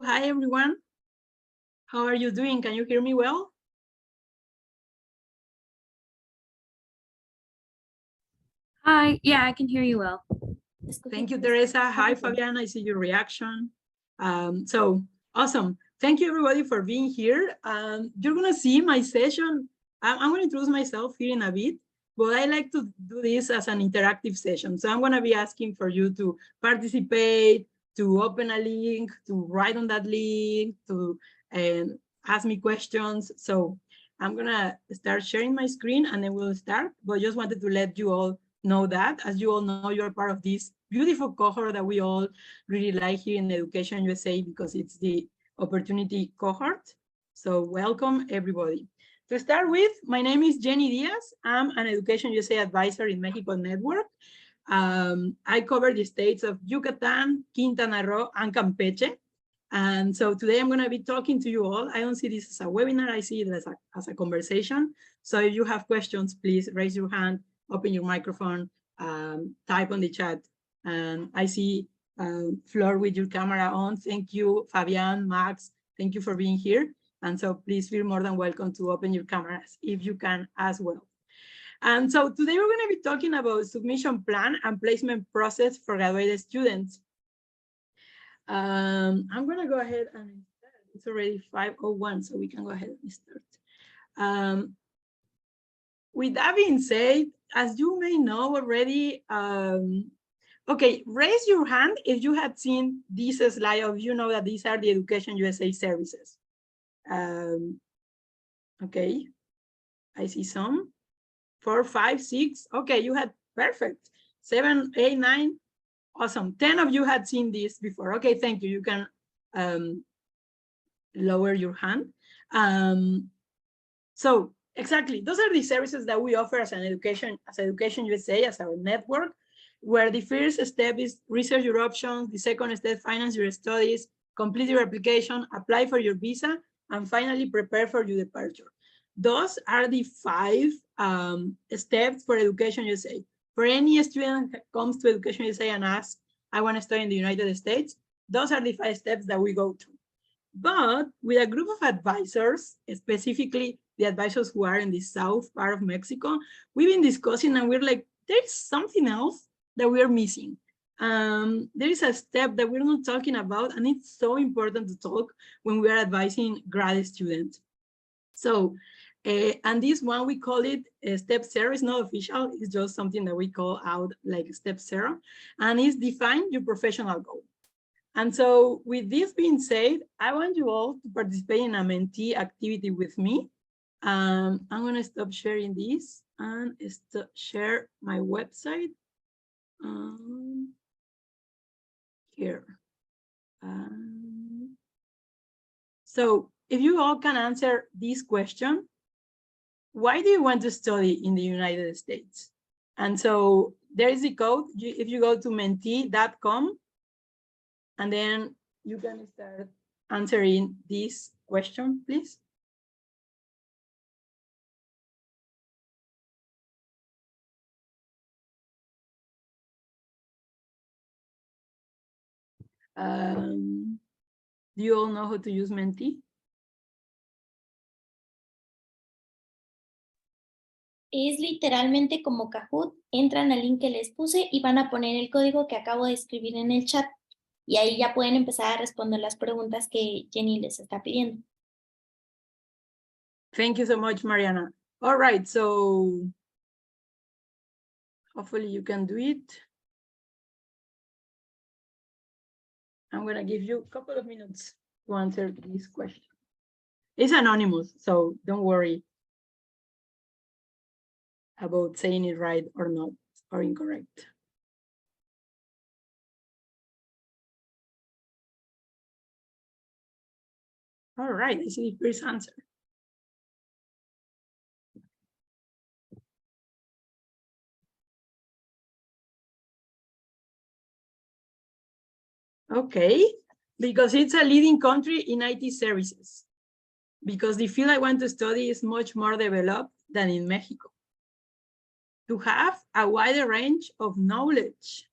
Hi, everyone. How are you doing? Can you hear me well? Hi, yeah, I can hear you well. Thank you, Teresa. Hi, Fabian. I see your reaction. So awesome. Thank you, everybody, for being here. You're going to see my session. I'm going to introduce myself here in a bit, but I like to do this as an interactive session. So I'm going to be asking for you to participate, to open a link, to write on that link, to ask me questions. So I'm going to start sharing my screen and then we'll start. But just wanted to let you all know that. As you all know, you're part of this beautiful cohort that we all really like here in Education USA because it's the opportunity cohort. So welcome, everybody. To start with, my name is Jenny Diaz. I'm an Education USA advisor in Mexico Network. I cover the states of Yucatan, Quintana Roo, and Campeche. And so today I'm going to be talking to you all. I don't see this as a webinar. I see it as a conversation. So if you have questions, please raise your hand, open your microphone, type on the chat. And I see Flor with your camera on. Thank you, Fabian, Max. Thank you for being here. And so please feel more than welcome to open your cameras if you can as well. And so today we're going to be talking about submission plan and placement process for graduated students. I'm going to go ahead and start. It's already 5:01, so we can go ahead and start. With that being said, as you may know already, okay, raise your hand if you had seen this slide of you know that these are the Education USA services. Okay, I see some. 4, 5, 6. Okay, you had perfect. 7, 8, 9. Awesome. 10 of you had seen this before. Okay, thank you. You can lower your hand. So exactly, those are the services that we offer as Education USA, as our network, where the first step is research your options, the second step, finance your studies, complete your application, apply for your visa, and finally prepare for your departure. Those are the 5 steps for Education USA. For any student that comes to Education USA and asks, I want to study in the United States, those are the 5 steps that we go through. But with a group of advisors, specifically the advisors who are in the south part of Mexico, we've been discussing and we're like, there's something else that we're missing. There is a step that we're not talking about, and it's so important to talk when we are advising grad students. So, and this one, we call it step 0. It's not official. It's just something that we call out like step 0. And it's define your professional goal. And so with this being said, I want you all to participate in a mentee activity with me. I'm going to stop sharing this and share my website here. So if you all can answer this question, why do you want to study in the United States? And so there is the code. If you go to mentee.com, and then you can start answering this question, please. Do you all know how to use Menti? Es literalmente como Kahoot. Entran al link que les puse y van a poner el código que acabo de escribir en el chat. Y ahí ya pueden empezar a responder las preguntas que Jenny les está pidiendo. Thank you so much, Mariana. All right, so hopefully you can do it. I'm going to give you a couple of minutes to answer this question. It's anonymous, so don't worry about saying it right or not, or incorrect. All right, I see the first answer. Okay, because it's a leading country in IT services. Because the field I want to study is much more developed than in Mexico. To have a wider range of knowledge.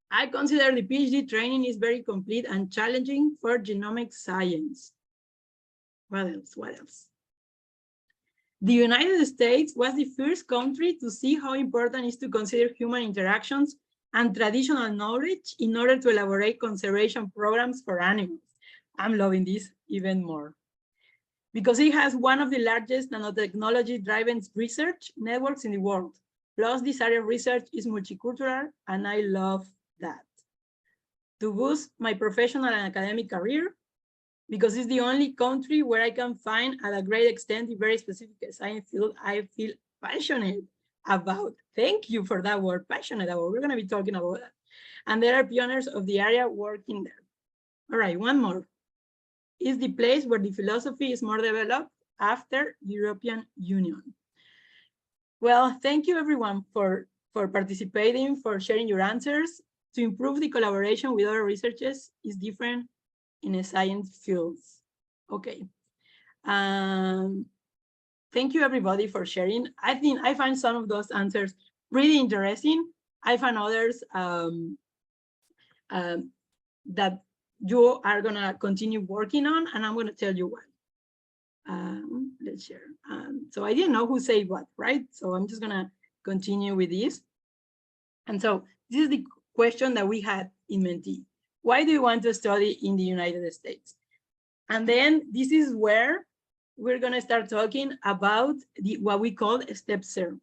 I consider the PhD training is very complete and challenging for genomic science. What else? What else? The United States was the first country to see how important it is to consider human interactions and traditional knowledge in order to elaborate conservation programs for animals. I'm loving this even more. Because it has one of the largest nanotechnology-driven research networks in the world. Plus, this area of research is multicultural, and I love that. To boost my professional and academic career, because it's the only country where I can find at a great extent the very specific science field I feel passionate about. Thank you for that word, passionate about. We're going to be talking about that. And there are pioneers of the area working there. All right, one more. Is the place where the philosophy is more developed after European Union. Well, thank you everyone for participating, for sharing your answers. To improve the collaboration with other researchers is different in a science fields. Okay. Thank you everybody for sharing. I find some of those answers really interesting. I find others that you are gonna continue working on, and I'm gonna tell you what. Let's share. So I didn't know who said what, right? So I'm just gonna continue with this. And so this is the question that we had in Menti. Why do you want to study in the United States? And then this is where we're gonna start talking about what we call step 0.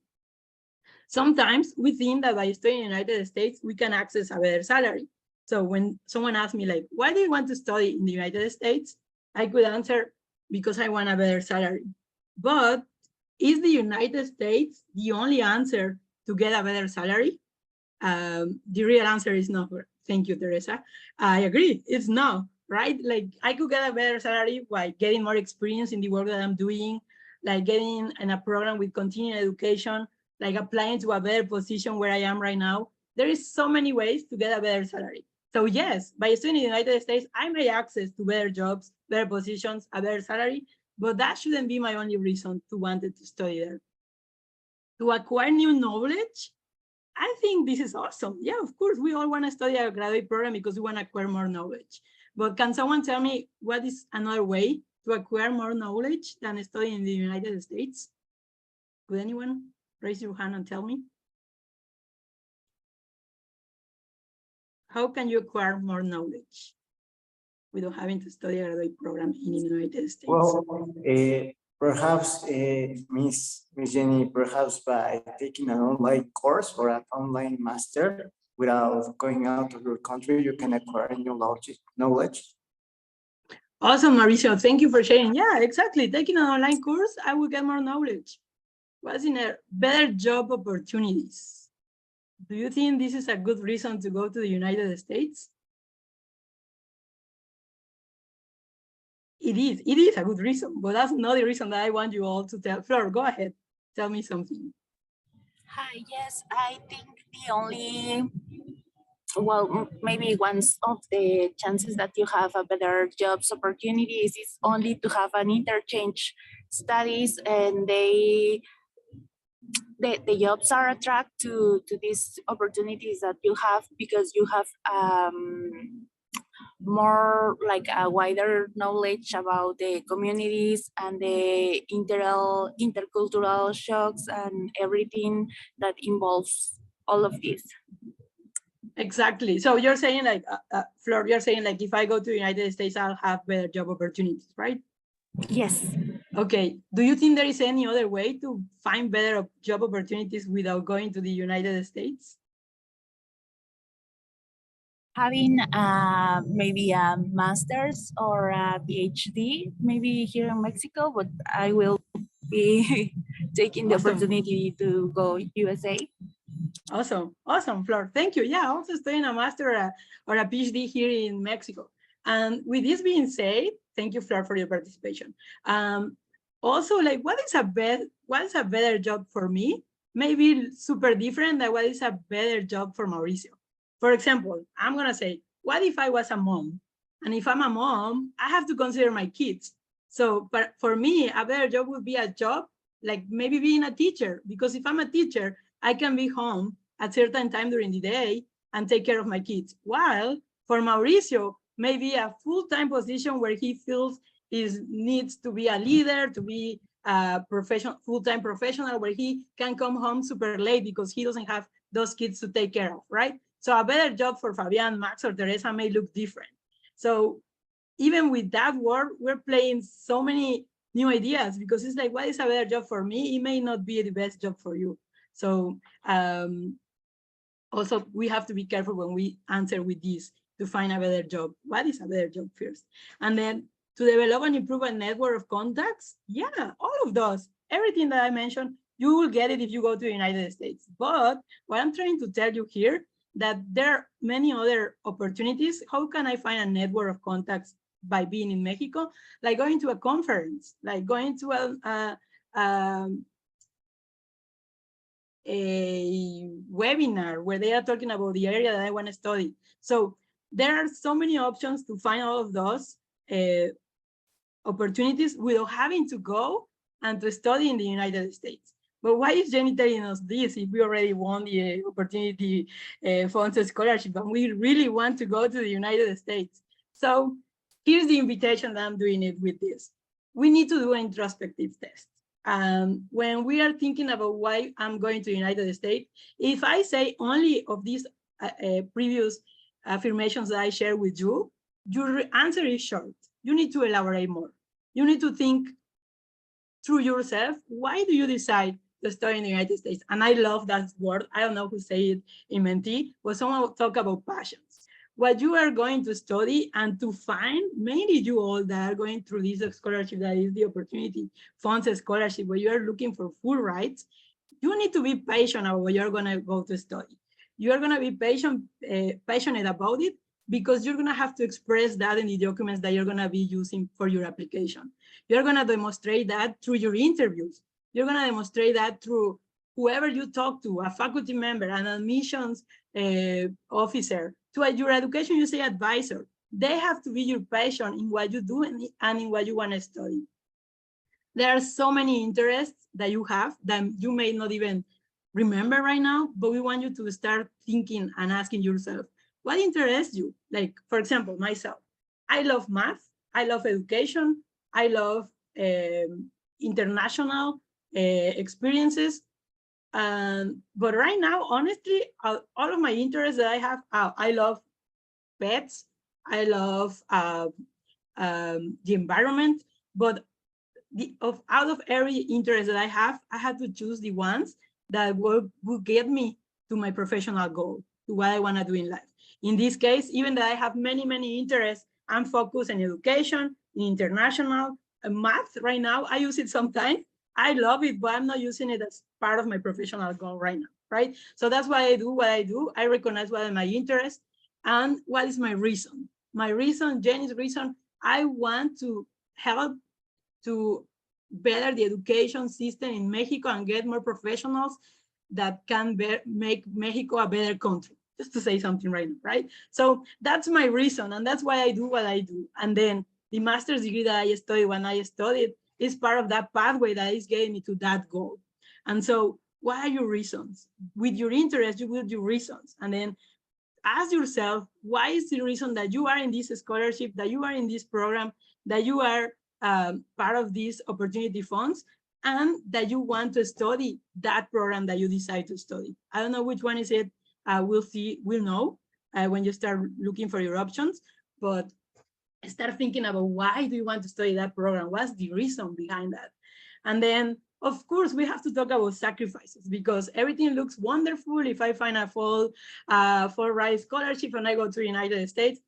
Sometimes we think that by studying in the United States, we can access a better salary. So when someone asks me like, why do you want to study in the United States? I could answer, because I want a better salary. But is the United States the only answer to get a better salary? The real answer is no. Thank you, Teresa. I agree, it's no, right? Like I could get a better salary by getting more experience in the work that I'm doing, like getting in a program with continuing education, like applying to a better position where I am right now. There is so many ways to get a better salary. So yes, by studying in the United States, I may access to better jobs, better positions, a better salary, but that shouldn't be my only reason to want to study there. To acquire new knowledge, I think this is awesome. Yeah, of course, we all want to study a graduate program because we want to acquire more knowledge. But can someone tell me what is another way to acquire more knowledge than studying in the United States? Could anyone raise your hand and tell me? How can you acquire more knowledge without having to study a graduate program in the United States? Well, perhaps, Miss Jenny, perhaps by taking an online course or an online master without going out of your country, you can acquire new knowledge. Awesome, Mauricio. Thank you for sharing. Yeah, exactly. Taking an online course, I will get more knowledge. What's in a better job opportunities? Do you think this is a good reason to go to the United States? It is a good reason, but that's not the reason that I want you all to tell. Flor, go ahead, tell me something. Hi, yes, I think the only, well, maybe one of the chances that you have a better jobs opportunities is only to have an interchange studies, and the jobs are attract to these opportunities that you have because you have more like a wider knowledge about the communities and the intercultural shocks and everything that involves all of this. Exactly. So you're saying like, Flor, you're saying like, if I go to the United States, I'll have better job opportunities, right? Yes. Okay. Do you think there is any other way to find better job opportunities without going to the United States? Having maybe a master's or a PhD, maybe here in Mexico, but I will be taking the opportunity to go USA. Awesome, awesome, Flor. Thank you. Yeah, also studying a master or a PhD here in Mexico. And with this being said, thank you, Flor, for your participation. Also, like, what is a better job for me? Maybe super different than what is a better job for Mauricio. For example, I'm gonna say, what if I was a mom? And if I'm a mom, I have to consider my kids. So, but for me, a better job would be a job like maybe being a teacher, because if I'm a teacher, I can be home at certain time during the day and take care of my kids. While for Mauricio, maybe a full-time position where he feels needs to be a leader, to be a full-time professional, where he can come home super late because he doesn't have those kids to take care of, right? So a better job for Fabian, Max, or Teresa may look different. So even with that word, we're playing so many new ideas, because it's like, what is a better job for me? It may not be the best job for you. So also, we have to be careful when we answer with this to find a better job. What is a better job first? And then to develop and improve a network of contacts. Yeah, all of those, everything that I mentioned, you will get it if you go to the United States. But what I'm trying to tell you here, that there are many other opportunities. How can I find a network of contacts by being in Mexico? Like going to a conference, like going to a webinar where they are talking about the area that I want to study. So there are so many options to find all of those opportunities without having to go and to study in the United States. But why is Jenny telling us this if we already won the Opportunity Funds Scholarship and we really want to go to the United States? So here's the invitation that I'm doing it with this. We need to do an introspective test. When we are thinking about why I'm going to the United States, if I say only of these previous affirmations that I shared with you, your answer is short. You need to elaborate more. You need to think through yourself. Why do you decide to study in the United States? And I love that word. I don't know who said it in Mentee, but someone talk about passions. What you are going to study and to find, mainly you all that are going through this scholarship, that is the Opportunity Funds Scholarship, where you are looking for full rights, you need to be patient about what you're going to go to study. You're going to be passionate about it, because you're going to have to express that in the documents that you're going to be using for your application. You're going to demonstrate that through your interviews. You're going to demonstrate that through whoever you talk to, a faculty member, an admissions officer, to your education USA advisor. They have to be your passion in what you do and in what you want to study. There are so many interests that you have that you may not even remember right now, but we want you to start thinking and asking yourself, what interests you? Like, for example, myself, I love math, I love education, I love international experiences. But right now, honestly, all of my interests that I have, I love pets, I love the environment, but out of every interest that I had to choose the ones that will get me to my professional goal, to what I want to do in life. In this case, even though I have many, many interests, I'm focused on education, in international, math right now. I use it sometimes. I love it, but I'm not using it as part of my professional goal right now, right? So that's why I do what I do. I recognize what are my interests and what is my reason. My reason, Jenny's reason, I want to help to better the education system in Mexico and get more professionals that can make Mexico a better country, just to say something right now, right? So that's my reason, and that's why I do what I do. And then the master's degree that I studied when I studied is part of that pathway that is getting me to that goal. And so what are your reasons? With your interest, you build your reasons. And then ask yourself, why is the reason that you are in this scholarship, that you are in this program, that you are part of these opportunity funds, and that you want to study that program that you decide to study. I don't know which one is it. We'll know when you start looking for your options, but start thinking about why do you want to study that program? What's the reason behind that? And then, of course, we have to talk about sacrifices, because everything looks wonderful. If I find a full ride scholarship and I go to the United States,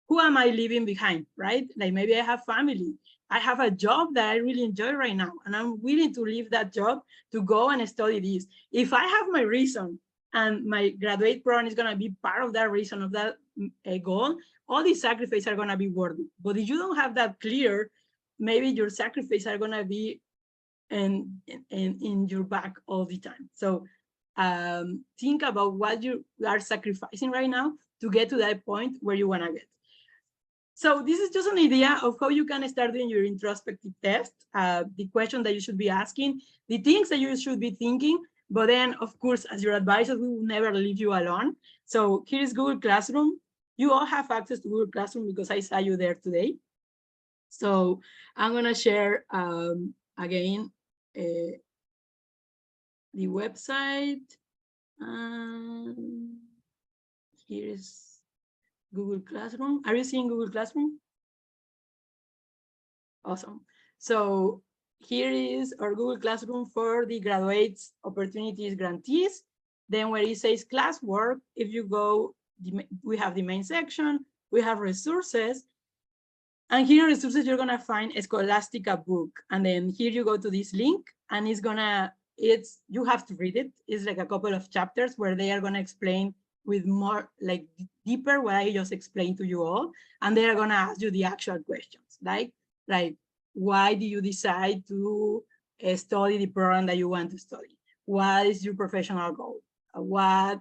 who am I leaving behind, right? Like maybe I have family. I have a job that I really enjoy right now, and I'm willing to leave that job to go and study this. If I have my reason and my graduate program is going to be part of that reason, of that goal, all these sacrifices are going to be worth it. But if you don't have that clear, maybe your sacrifices are going to be in your back all the time. So think about what you are sacrificing right now to get to that point where you want to get. So this is just an idea of how you can start doing your introspective test, the question that you should be asking, the things that you should be thinking. But then, of course, as your advisors, we will never leave you alone. So here is Google Classroom. You all have access to Google Classroom because I saw you there today. So I'm gonna share again the website. Here is Google Classroom. Are you seeing Google Classroom? Awesome. So here is our Google Classroom for the graduates opportunities grantees. Then where it says classwork, if you go, we have the main section, we have resources. And here in resources, you're gonna find a Scholastica book. And then here you go to this link and you have to read it. It's like a couple of chapters where they are gonna explain with more like deeper what I just explained to you all. And they are gonna ask you the actual questions, like why do you decide to study the program that you want to study? What is your professional goal? Why?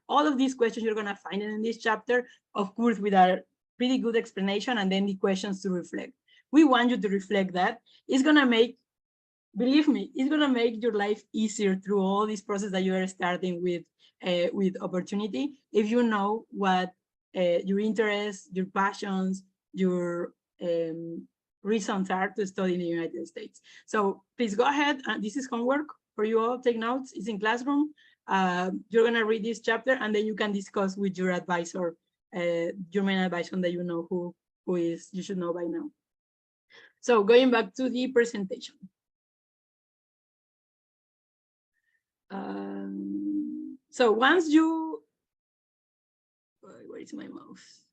All of these questions you're gonna find in this chapter, of course, with a pretty good explanation and then the questions to reflect. We want you to reflect that. It's gonna make, believe me, it's gonna make your life easier through all this process that you are starting with opportunity. If you know what your interests, your passions, your reasons are to study in the United States. So please go ahead. This is homework for you all. Take notes. It's in Classroom. You're gonna read this chapter and then you can discuss with your advisor, your main advisor that you know who is, you should know by now. So going back to the presentation. So once you, where is my mouse?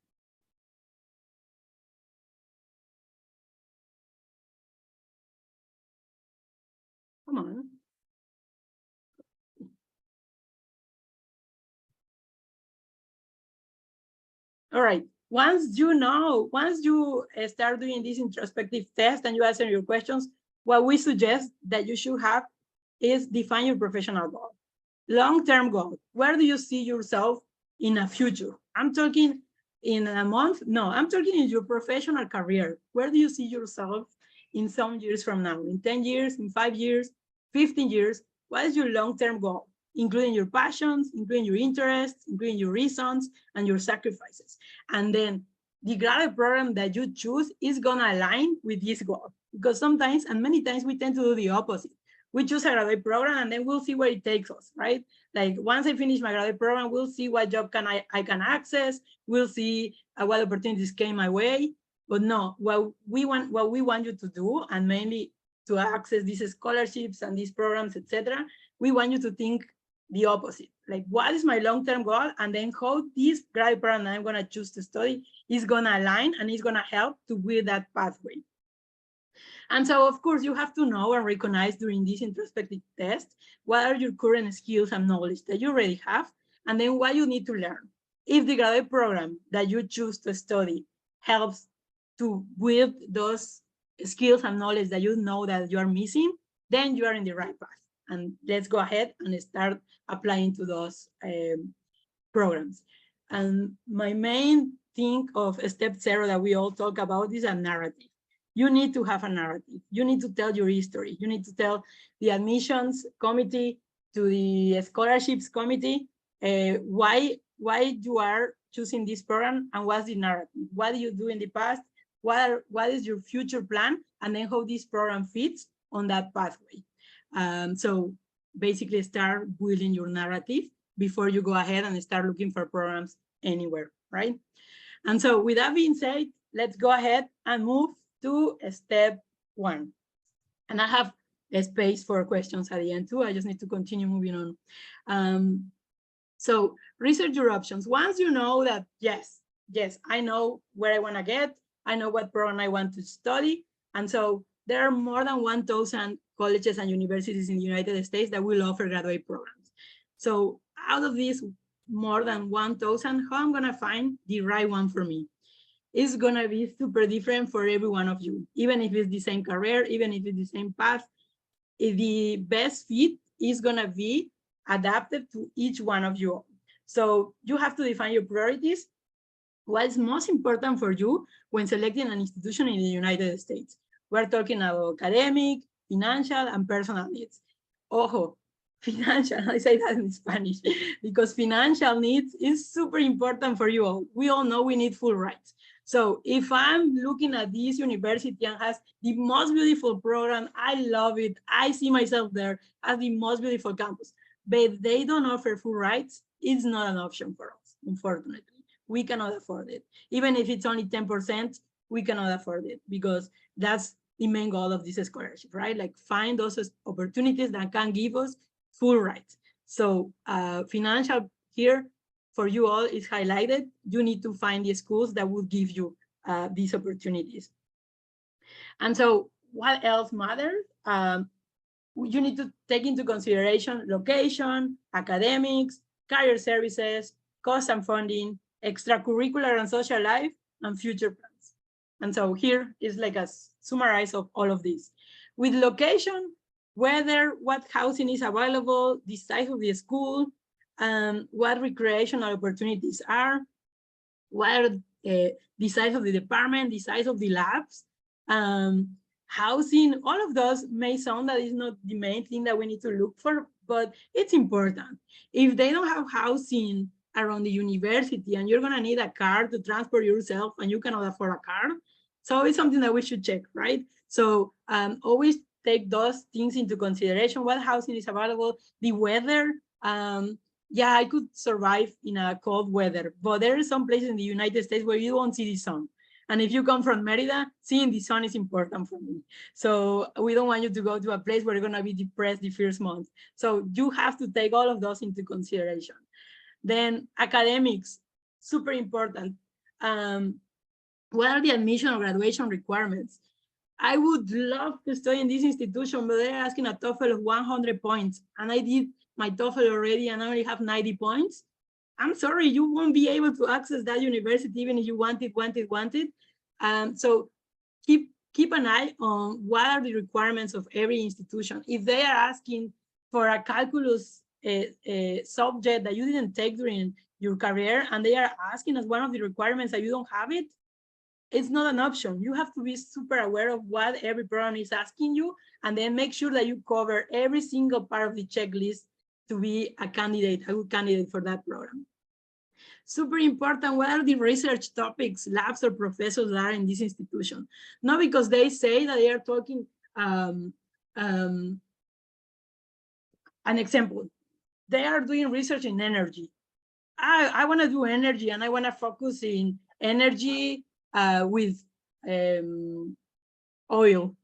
Come on. All right, once you start doing this introspective test and you answer your questions, what we suggest that you should have is define your professional goal. Long-term goal, where do you see yourself in a future? I'm talking in a month? No, I'm talking in your professional career. Where do you see yourself in some years from now? In 10 years, in 5 years, 15 years? What is your long-term goal? Including your passions, including your interests, including your reasons and your sacrifices. And then the graduate program that you choose is gonna align with this goal. Because sometimes, and many times, we tend to do the opposite. We choose a graduate program and then we'll see where it takes us, right? Like once I finish my graduate program, we'll see what job I can access. We'll see what opportunities came my way. But no, what we want you to do, and mainly to access these scholarships and these programs, etc., we want you to think the opposite. Like, what is my long-term goal? And then how this graduate program that I'm gonna choose to study is gonna align and is gonna help to build that pathway. And so, of course, you have to know and recognize during this introspective test, what are your current skills and knowledge that you already have, and then what you need to learn. If the graduate program that you choose to study helps to build those skills and knowledge that you know that you are missing, then you are in the right path. And let's go ahead and start applying to those programs. And my main thing of step 0 that we all talk about is a narrative. You need to have a narrative. You need to tell your history. You need to tell the admissions committee, to the scholarships committee, why you are choosing this program and what's the narrative. What do you do in the past? What is your future plan? And then how this program fits on that pathway. So basically start building your narrative before you go ahead and start looking for programs anywhere, right? And so with that being said, let's go ahead and move to step 1. And I have a space for questions at the end too. I just need to continue moving on. So research your options. Once you know that, yes, I know where I want to get, I know what program I want to study. And so there are more than 1,000 colleges and universities in the United States that will offer graduate programs. So out of these more than 1,000, how I'm going to find the right one for me? It's going to be super different for every one of you, even if it's the same career, even if it's the same path. The best fit is going to be adapted to each one of you. So you have to define your priorities. What is most important for you when selecting an institution in the United States? We're talking about academic, financial, and personal needs. Ojo, financial, I say that in Spanish, because financial needs is super important for you all. We all know we need full rights. So if I'm looking at this university and has the most beautiful program, I love it. I see myself there as the most beautiful campus, but they don't offer full rights. It's not an option for us, unfortunately. We cannot afford it. Even if it's only 10%, we cannot afford it because that's the main goal of this scholarship, right? Like find those opportunities that can give us full rights. So financial here for you all is highlighted. You need to find the schools that will give you these opportunities. And so what else matters? You need to take into consideration location, academics, career services, cost and funding, extracurricular and social life, and future plans. And so here is like a summarize of all of these. With location, whether what housing is available, the size of the school, what recreational opportunities are, what are the size of the department, the size of the labs, housing, all of those may sound that is not the main thing that we need to look for, but it's important. If they don't have housing around the university and you're gonna need a car to transport yourself and you cannot afford a car, so it's something that we should check, right? So always take those things into consideration, what housing is available, the weather. Yeah, I could survive in a cold weather, but there are some places in the United States where you won't see the sun. And if you come from Merida, seeing the sun is important for me. So we don't want you to go to a place where you're gonna be depressed the first month. So you have to take all of those into consideration. Then academics, super important. What are the admission or graduation requirements? I would love to study in this institution, but they're asking a TOEFL of 100 points. And I did my TOEFL already and I only have 90 points. I'm sorry, you won't be able to access that university even if you want it. So keep an eye on what are the requirements of every institution. If they are asking for a calculus subject that you didn't take during your career and they are asking as one of the requirements that you don't have it, it's not an option. You have to be super aware of what every program is asking you and then make sure that you cover every single part of the checklist to be a good candidate for that program. Super important, what are the research topics, labs, or professors that are in this institution? Not because they say that they are talking, an example, they are doing research in energy. I want to do energy and I want to focus in energy with oil.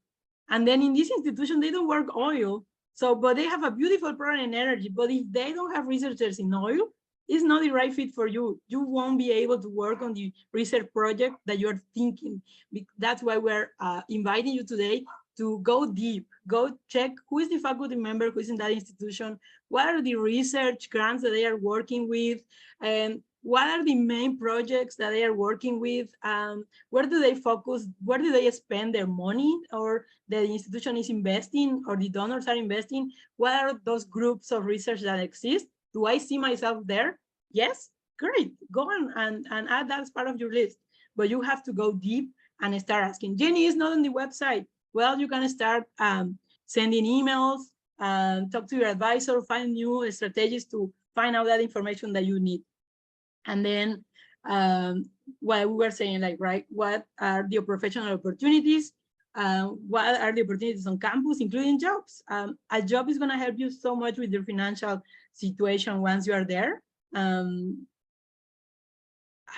And then in this institution, they don't work oil. So, but they have a beautiful program in energy. But if they don't have researchers in oil, it's not the right fit for you. You won't be able to work on the research project that you're thinking. That's why we're inviting you today to go deep, go check who is the faculty member who is in that institution, what are the research grants that they are working with, and what are the main projects that they are working with, where do they focus, where do they spend their money, or the institution is investing, or the donors are investing, what are those groups of research that exist? Do I see myself there? Yes, great, go on and add that as part of your list. But you have to go deep and start asking. Jenny is not on the website. Well, you can start sending emails, talk to your advisor, find new strategies to find out that information that you need. And then what we were saying, like, right, what are the professional opportunities? What are the opportunities on campus, including jobs? A job is going to help you so much with your financial situation once you are there. I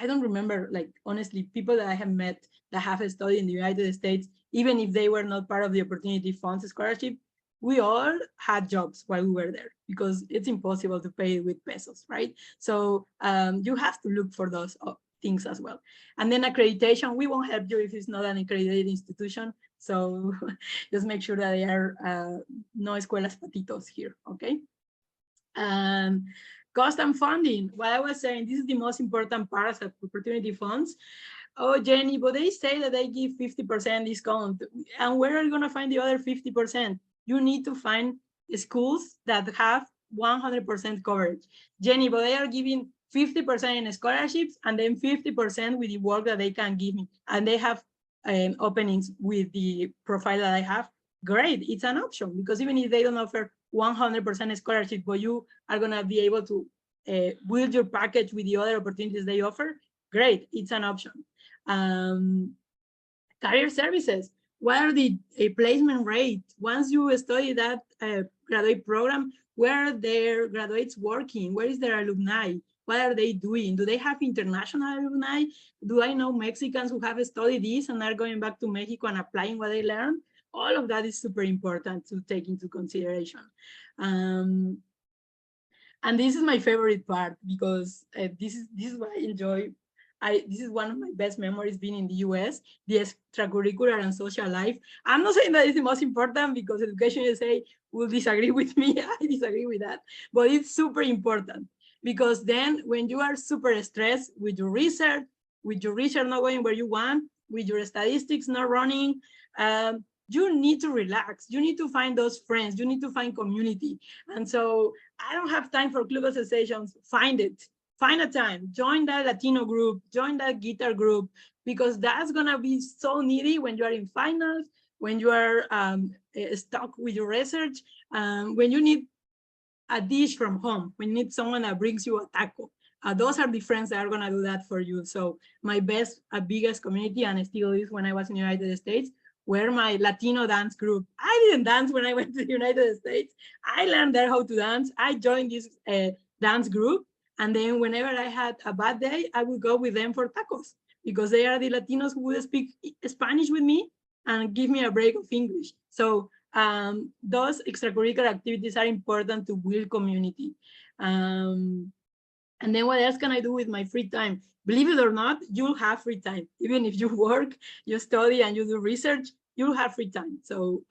don't remember, like, honestly, people that I have met that have studied in the United States, even if they were not part of the Opportunity Funds Scholarship, we all had jobs while we were there because it's impossible to pay with pesos, right? So you have to look for those things as well. And then accreditation, we won't help you if it's not an accredited institution. So just make sure that there are no escuelas patitos here, okay? Cost and funding, what I was saying, this is the most important part of Opportunity Funds. Oh, Jenny, but they say that they give 50% discount. And where are you going to find the other 50%? You need to find schools that have 100% coverage. Jenny, but they are giving 50% in scholarships and then 50% with the work that they can give me. And they have openings with the profile that I have. Great, it's an option because even if they don't offer 100% scholarship, but you are gonna be able to build your package with the other opportunities they offer, great, it's an option. Career services, what are the placement rate? Once you study that graduate program, where are their graduates working? Where is their alumni? What are they doing? Do they have international alumni? Do I know Mexicans who have studied this and are going back to Mexico and applying what they learned? All of that is super important to take into consideration. And this is my favorite part, because this is what I enjoy. This is one of my best memories being in the US, the extracurricular and social life. I'm not saying that it's the most important, because Education USA will disagree with me. I disagree with that, but it's super important, because then when you are super stressed with your research not going where you want, with your statistics not running, you need to relax. You need to find those friends. You need to find community. And so I don't have time for club associations. Find it. Find a time. Join that Latino group. Join that guitar group, because that's going to be so needy when you are in finals, when you are stuck with your research, when you need a dish from home, when you need someone that brings you a taco. Those are the friends that are going to do that for you. So my biggest community, and still is when I was in the United States, were my Latino dance group. I didn't dance when I went to the United States. I learned there how to dance. I joined this dance group. And then whenever I had a bad day, I would go with them for tacos, because they are the Latinos who would speak Spanish with me and give me a break of English. So those extracurricular activities are important to build community. And then what else can I do with my free time? Believe it or not, you'll have free time. Even if you work, you study, and you do research, you'll have free time. So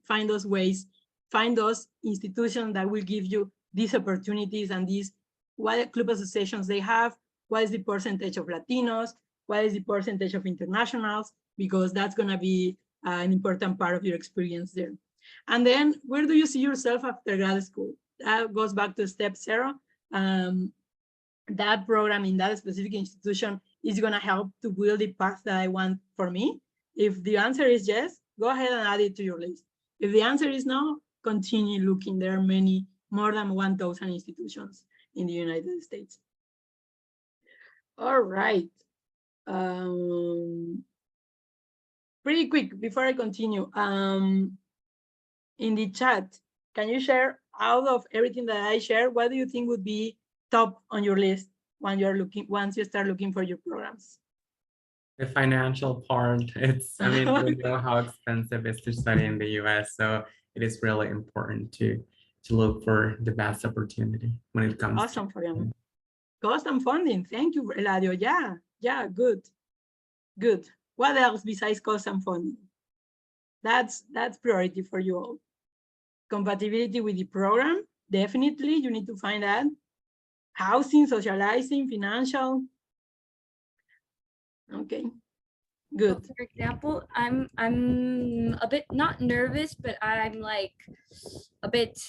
find those ways, find those institutions that will give you these opportunities, and these, what club associations they have, what is the percentage of Latinos, what is the percentage of internationals, because that's gonna be an important part of your experience there. And then where do you see yourself after grad school? That goes back to step 0. That program in that specific institution is going to help to build the path that I want for me. If the answer is yes, go ahead and add it to your list. If the answer is no, continue looking. There are many, more than 1,000 institutions in the United States. All right. Pretty quick before I continue. In the chat, can you share, out of everything that I share, what do you think would be top on your list once you start looking for your programs? The financial part, I mean, we know how expensive it is to study in the US, so it is really important to look for the best opportunity when it comes. Awesome, Fabian. Cost and funding. Thank you, Eladio. Yeah, good. What else besides cost and funding? That's priority for you all. Compatibility with the program, definitely, you need to find that. Housing, socializing, financial. Okay, good. So for example, I'm a bit not nervous, but I'm like a bit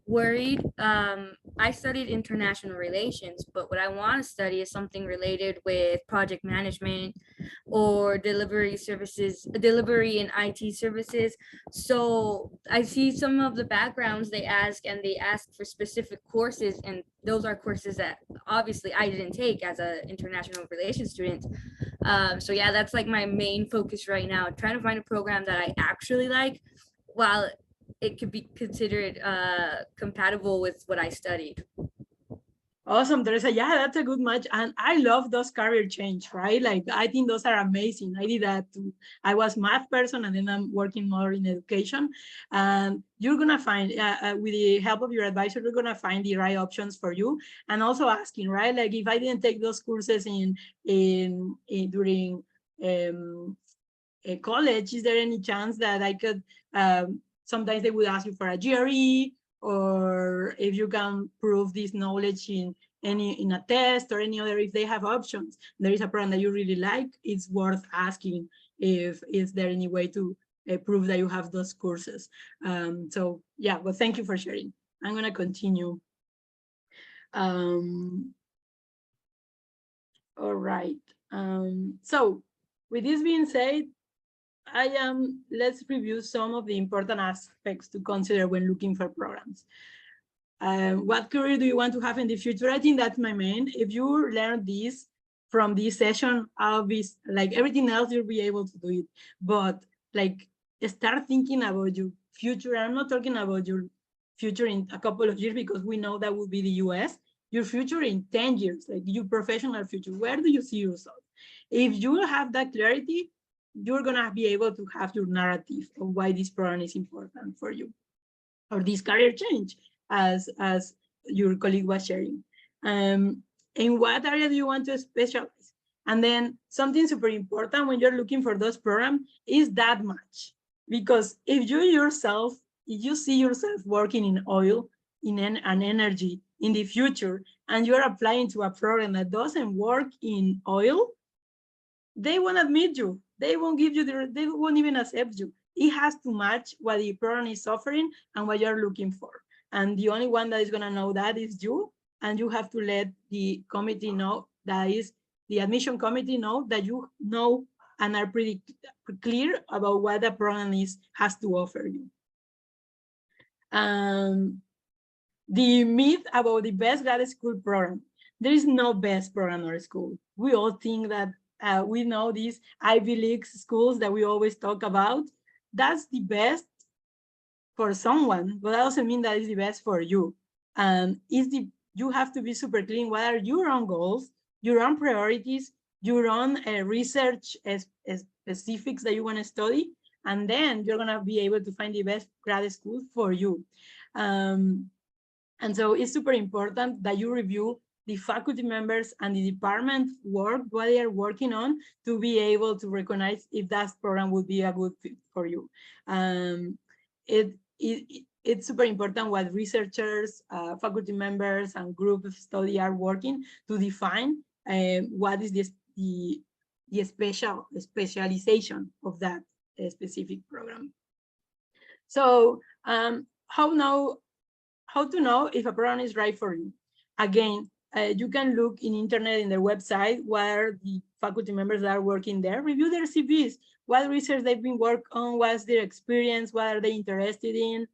worried. I studied international relations, but what I want to study is something related with project management or delivery and IT services. So I see some of the backgrounds they ask for specific courses, and those are courses that obviously I didn't take as an international relations student. So yeah, that's like my main focus right now, trying to find a program that I actually like, while it could be considered compatible with what I studied. Awesome, Teresa. Yeah, that's a good match. And I love those career change, right? Like, I think those are amazing. I did that too. I was math person, and then I'm working more in education. And you're going to find, with the help of your advisor, you're going to find the right options for you. And also asking, right? Like, if I didn't take those courses during college, is there any chance that I could, sometimes they would ask you for a GRE, or if you can prove this knowledge in a test or any other, if they have options, there is a program that you really like, it's worth asking if is there any way to prove that you have those courses. So yeah, well, thank you for sharing. I'm going to continue. All right. So with this being said, let's review some of the important aspects to consider when looking for programs. What career do you want to have in the future? I think that's my main. If you learn this from this session, I'll be like everything else, you'll be able to do it. But like start thinking about your future. I'm not talking about your future in a couple of years because we know that will be the US. Your future in 10 years, like your professional future. Where do you see yourself? If you have that clarity, you're gonna be able to have your narrative of why this program is important for you, or this career change, as your colleague was sharing. In what area do you want to specialize? And then something super important when you're looking for those programs is that match. Because if you see yourself working in oil, in an energy in the future, and you're applying to a program that doesn't work in oil, they won't admit you. They won't give you they won't even accept you. It has to match what the program is offering and what you're looking for. And the only one that is gonna know that is you, and you have to let the committee know, that is the admission committee know that you know and are pretty clear about what the program has to offer you. The myth about the best grad school program. There is no best program or school. We all think that we know these Ivy League schools that we always talk about. That's the best for someone, but that doesn't mean that it's the best for you. You have to be super clear what are your own goals, your own priorities, your own research specifics that you want to study, and then you're gonna be able to find the best grad school for you. And so it's super important that you review the faculty members and the department work, what they are working on, to be able to recognize if that program would be a good fit for you. It's super important what researchers, faculty members, and group of study are working to define what is the specialization of that specific program. So how to know if a program is right for you? Again, you can look in internet, in their website, where the faculty members that are working there, review their CVs, what research they've been working on, what's their experience, what are they interested in.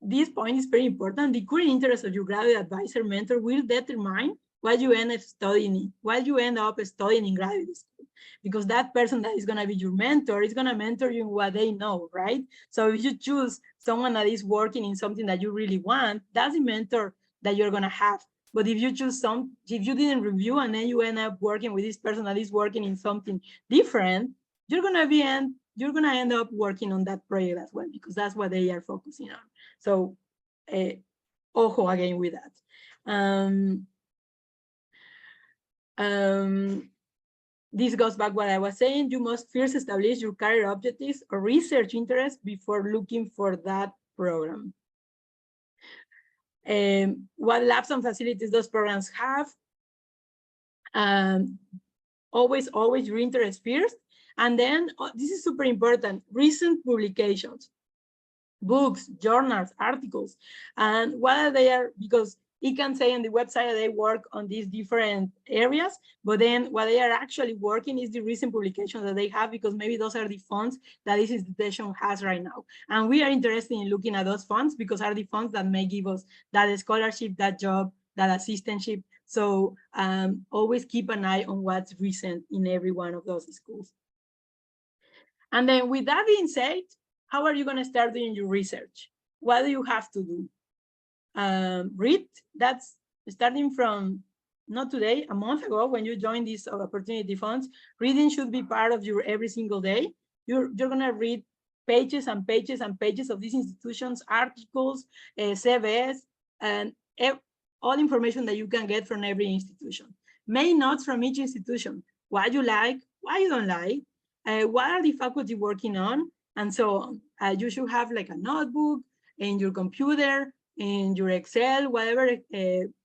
This point is very important. The current interest of your graduate advisor mentor will determine what you end up studying, what you end up studying in graduate school, because that person that is going to be your mentor is going to mentor you in what they know, right? So if you choose someone that is working in something that you really want, that's the mentor that you're going to have. But if you choose if you didn't review and then you end up working with this person that is working in something different, you're going to end up working on that project as well, because that's what they are focusing on. So ojo again with that. This goes back what I was saying. You must first establish your career objectives or research interests before looking for that program. What labs and facilities those programs have. Always your interest first. And then, this is super important, recent publications, books, journals, articles, and whether they are, because it can say on the website that they work on these different areas, but then what they are actually working is the recent publications that they have, because maybe those are the funds that this institution has right now. And we are interested in looking at those funds because are the funds that may give us that scholarship, that job, that assistantship. So always keep an eye on what's recent in every one of those schools. And then with that being said, how are you going to start doing your research? What do you have to do? Read. That's starting from not today, a month ago when you joined these opportunity funds. Reading should be part of your every single day. You're going to read pages and pages and pages of these institutions, articles, CVs, and all information that you can get from every institution. Main notes from each institution, what you like, what you don't like, what are the faculty working on, and so on. You should have like a notebook in your computer, in your Excel, whatever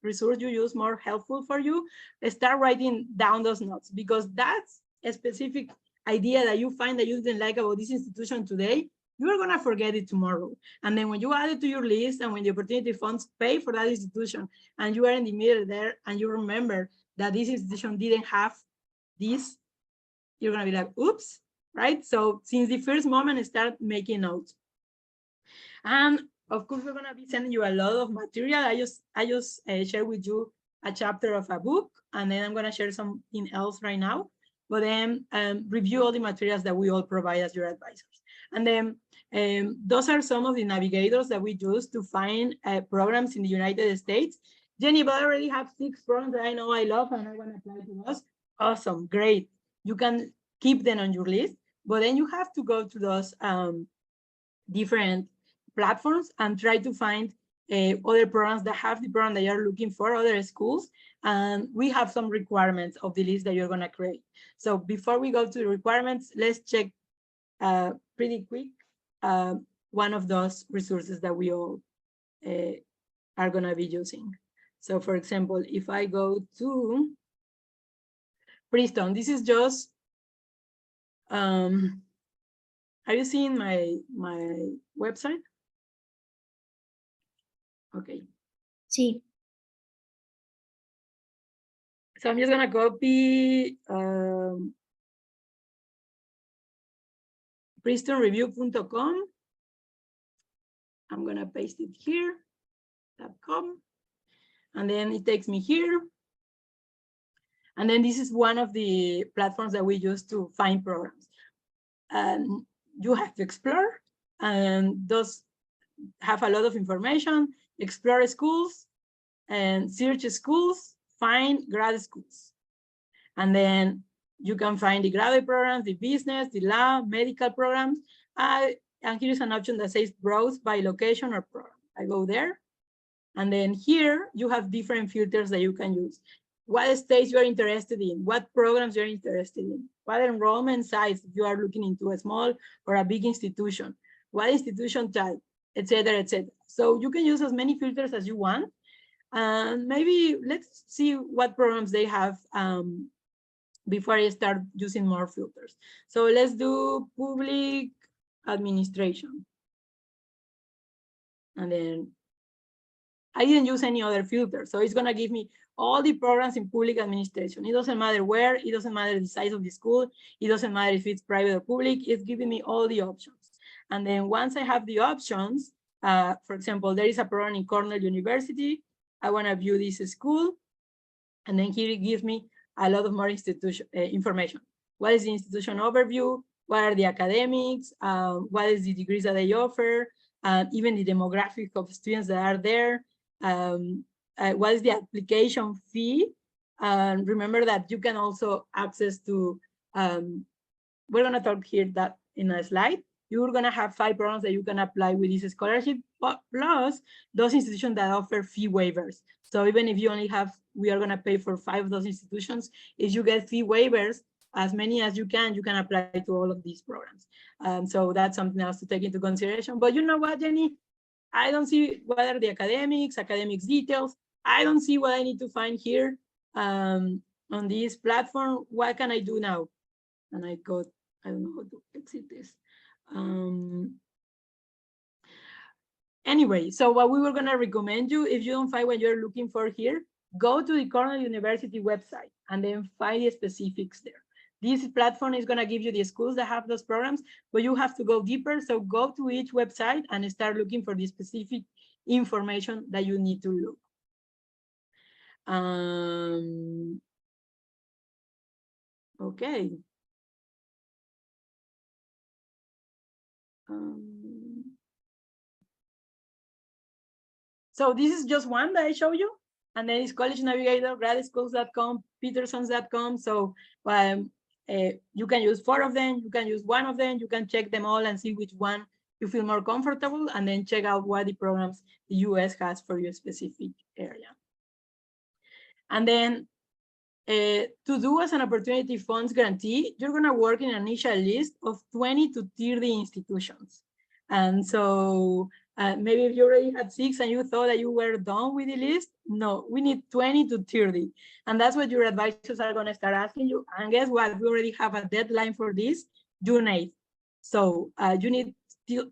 resource you use more helpful for you. Start writing down those notes, because that's a specific idea that you find that you didn't like about this institution today. You're going to forget it tomorrow. And then when you add it to your list, and when the opportunity funds pay for that institution, and you are in the middle there, and you remember that this institution didn't have this, you're gonna be like, oops, right? So since the first moment, start making notes. And of course, we're gonna be sending you a lot of material. I just share with you a chapter of a book, and then I'm gonna share something else right now. But then review all the materials that we all provide as your advisors. And then those are some of the navigators that we use to find programs in the United States. Jenny, but I already have 6 programs that I know I love and I want to apply to us. Awesome, great. You can keep them on your list, but then you have to go to those different platforms and try to find other programs that have the program that you're looking for, other schools. And we have some requirements of the list that you're gonna create. So before we go to the requirements, let's check pretty quick one of those resources that we all are gonna be using. So for example, if I go to Princeton, this is just, are you seeing my website? Okay. Sí. So I'm just gonna copy PrincetonReview.com. I'm gonna paste it here, .com, and then it takes me here. And then this is one of the platforms that we use to find programs. And you have to explore, and those have a lot of information. Explore schools and search schools, find grad schools. And then you can find the graduate programs, the business, the law, medical programs. And here's an option that says browse by location or program. I go there. And then here you have different filters that you can use. What states you're interested in, what programs you're interested in, what enrollment size if you are looking into a small or a big institution, what institution type, etc., etc. So you can use as many filters as you want. And maybe let's see what programs they have before I start using more filters. So let's do public administration. And then I didn't use any other filter. So it's gonna give me all the programs in public administration. It doesn't matter where, it doesn't matter the size of the school, it doesn't matter if it's private or public, it's giving me all the options. And then once I have the options, for example, there is a program in Cornell University, I wanna view this school, and then here it gives me a lot of more institution information. What is the institution overview? What are the academics? What is the degrees that they offer? Even the demographic of students that are there. What is the application fee? Remember that you can also access to, we're gonna talk here that in a slide, you're gonna have 5 programs that you can apply with this scholarship, plus those institutions that offer fee waivers. So even if you only have, we are gonna pay for 5 of those institutions, if you get fee waivers, as many as you can apply to all of these programs. So that's something else to take into consideration. But you know what, Jenny? I don't see what are the academics details. I don't see what I need to find here on this platform. What can I do now? And I don't know how to exit this. Anyway, so what we were gonna recommend you, if you don't find what you're looking for here, go to the Cornell University website and then find the specifics there. This platform is gonna give you the schools that have those programs, but you have to go deeper. So go to each website and start looking for the specific information that you need to look. Okay. So this is just one that I show you, and then it's College Navigator, gradschools.com, petersons.com. So you can use 4 of them, you can use 1 of them, you can check them all and see which one you feel more comfortable, and then check out what the programs the US has for your specific area. And then to do as an Opportunity Funds grantee, you're gonna work in an initial list of 20 to 30 institutions. And so maybe if you already had 6 and you thought that you were done with the list, no, we need 20 to 30. And that's what your advisors are gonna start asking you. And guess what? We already have a deadline for this, June 8th. So you need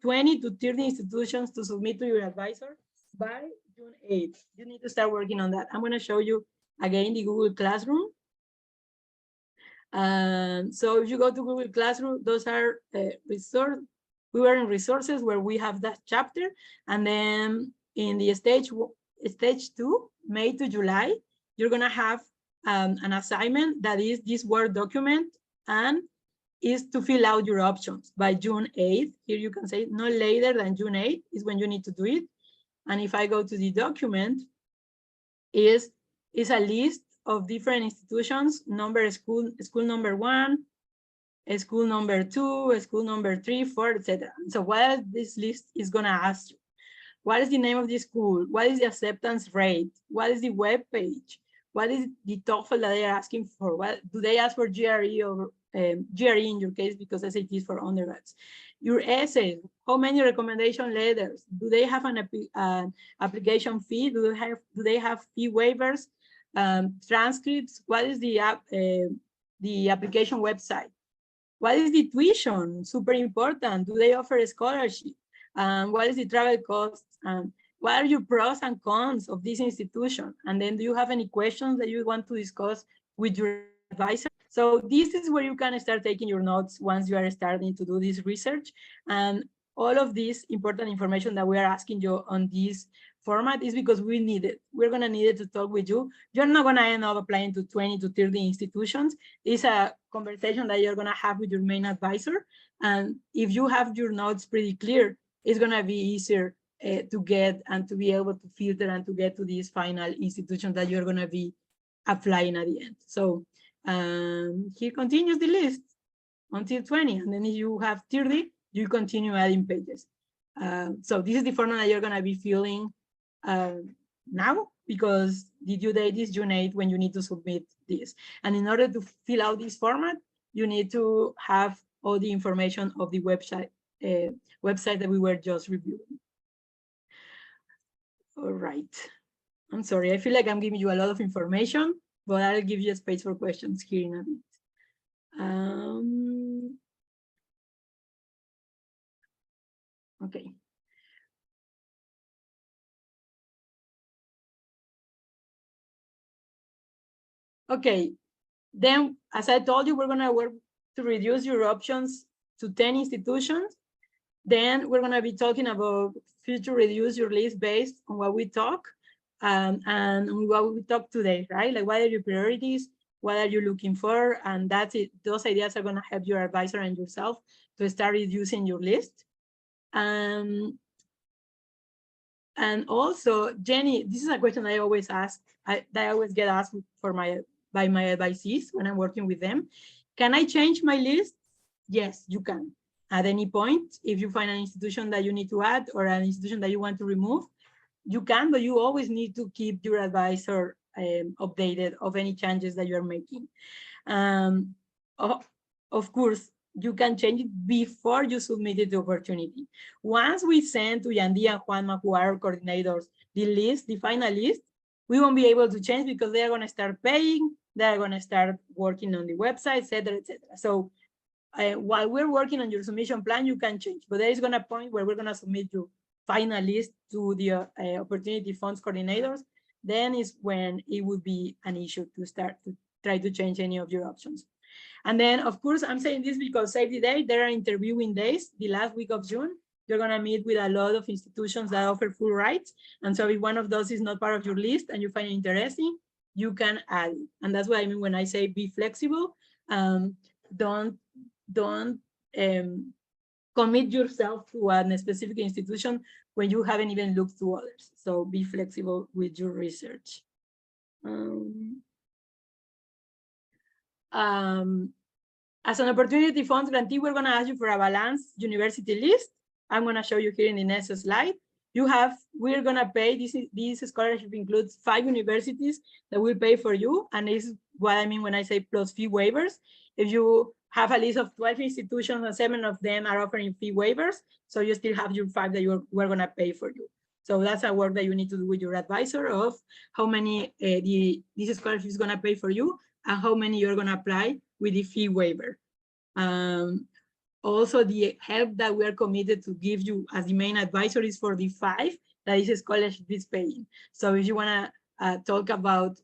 20 to 30 institutions to submit to your advisor by June 8th. You need to start working on that. I'm gonna show you again the Google Classroom. So if you go to Google Classroom, those are resource. We were in resources where we have that chapter, and then in the stage 2, May to July, you're gonna have an assignment that is this Word document, and is to fill out your options by June 8th. Here you can say no later than June 8th is when you need to do it. And if I go to the document, is a list of different institutions, school number 1, school number 2, school number 3, 4, etc. So what this list is gonna ask you? What is the name of the school? What is the acceptance rate? What is the web page? What is the TOEFL that they are asking for? What do they ask for GRE or GRE in your case, because SAT is for undergrads? Your essays, how many recommendation letters? Do they have an application fee? Do they have fee waivers? Transcripts? What is the application website? What is the tuition? Super important. Do they offer a scholarship? What is the travel cost? What are your pros and cons of this institution? And then do you have any questions that you want to discuss with your advisor? So this is where you can start taking your notes once you are starting to do this research. And all of this important information that we are asking you on this format is because we need it. We're gonna need it to talk with you. You're not gonna end up applying to 20 to 30 institutions. It's a conversation that you're gonna have with your main advisor. And if you have your notes pretty clear, it's gonna be easier to get and to be able to filter and to get to these final institutions that you're gonna be applying at the end. So here continues the list until 20, and then if you have 30, you continue adding pages. So this is the format that you're gonna be filling now, because the due date is June 8th when you need to submit this. And in order to fill out this format, you need to have all the information of the website that we were just reviewing. All right. I'm sorry, I feel like I'm giving you a lot of information, but I'll give you a space for questions here in a bit. Okay. Okay, then as I told you, we're gonna work to reduce your options to 10 institutions. Then we're gonna be talking about future reduce your list based on what we talk and what we talked today, right? Like, what are your priorities? What are you looking for? And that's it. Those ideas are gonna help your advisor and yourself to start reducing your list. And also, Jenny, this is a question I always ask, that I always get asked by my advisees when I'm working with them. Can I change my list? Yes, you can. At any point, if you find an institution that you need to add or an institution that you want to remove, you can, but you always need to keep your advisor updated of any changes that you're making. Of course, you can change it before you submit the opportunity. Once we send to Yandi and Juanma, who are coordinators, the final list, we won't be able to change because they are going to start paying, they are going to start working on the website, etc., etc. So while we're working on your submission plan, you can change, but there is going to be a point where we're going to submit your final list to the Opportunity Funds coordinators. Then is when it would be an issue to start to try to change any of your options. And then, of course, I'm saying this because Save the Day, there are interviewing days the last week of June. You're going to meet with a lot of institutions that offer full rights. And so if one of those is not part of your list and you find it interesting, you can add it. And that's what I mean when I say be flexible. Don't commit yourself to a specific institution when you haven't even looked to others. So be flexible with your research. As an Opportunity Funds grantee, we're going to ask you for a balanced university list. I'm going to show you here in the next slide. We're going to pay, this scholarship includes 5 universities that will pay for you. And this is what I mean when I say plus fee waivers. If you have a list of 12 institutions and 7 of them are offering fee waivers, so you still have your 5 that we're going to pay for you. So that's a work that you need to do with your advisor of how many this scholarship is going to pay for you and how many you're going to apply with the fee waiver. Also, the help that we are committed to give you as the main advisor is for the 5 that is scholarship is paying. So if you want to talk about